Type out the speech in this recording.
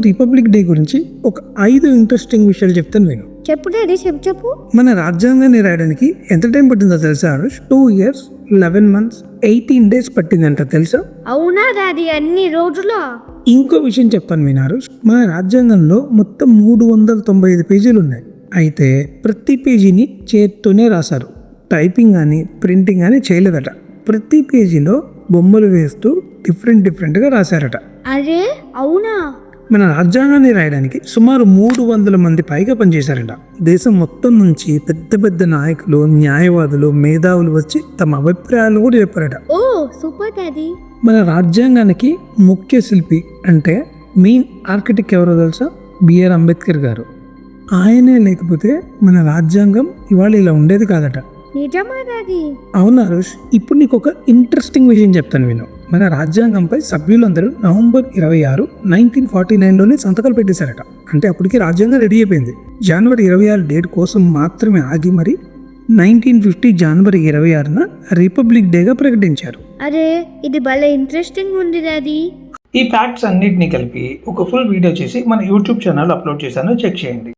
Republic day గురించి ఒక 5 interesting విషయాలు చెప్తాను నేను. చెప్పు డాడీ, చెప్పు. మన రాజ్యాంగాన్ని రాయడానికి ఎంత టైం పట్టిందో తెలుసా ఆరుష్? 2 years 11 months 18 days పట్టిందంట తెలుసా? అవునా డాడీ, అన్ని రోజులా? ఇంకో విషయం చెప్తాను వినారు. మన రాజ్యాంగంలో మొత్తం 395 పేజీలు ఉన్నాయి. అయితే ప్రతి పేజీని చేత్తోనే రాశారు. టైపింగ్ కానీ ప్రింటింగ్ కానీ చేయలేదట. ప్రతి పేజీలో బొమ్మలు వేస్తూ డిఫరెంట్గా రాశారట. అరే అవునా? మన రాజ్యాంగాన్ని రాయడానికి సుమారు 300 మంది పైగా పనిచేశారట. దేశం మొత్తం నుంచి పెద్ద నాయకులు, న్యాయవాదులు, మేధావులు వచ్చి తమ అభిప్రాయాలు కూడా చెప్పారట. ఓ సూపర్ డాడీ. మన రాజ్యాంగానికి ముఖ్య శిల్పి అంటే మెయిన్ ఆర్కిటెక్ట్ ఎవరో తెలుసా? బిఆర్ అంబేద్కర్ గారు. ఆయనే లేకపోతే మన రాజ్యాంగం ఇవాళ ఇలా ఉండేది కాదట. నిజమా డాడీ? అవును హరుష్, ఇప్పుడు నీకు ఒక ఇంట్రెస్టింగ్ విషయం చెప్తాను విను. మన రాజ్యాంగంపై సభ్యులందరూ నవంబర్ 26, 1949లోనే సంతకాలు పెట్టేశారట. అంటే అప్పటికి రాజ్యాంగం రెడీ అయిపోయింది. జనవరి 26 డేట్ కోసం మాత్రమే ఆగి మరి 1950 జనవరి 26న రిపబ్లిక్ డేగా ప్రకటించారు. అరే ఇది భలే ఇంట్రెస్టింగ్ ఉంది డాడీ. ఈ ఫ్యాక్ట్స్ అన్నిటినీ కలిపి ఒక ఫుల్ వీడియో చేసి మన యూట్యూబ్ ఛానల్ అప్లోడ్ చేశాను, చెక్ చేయండి.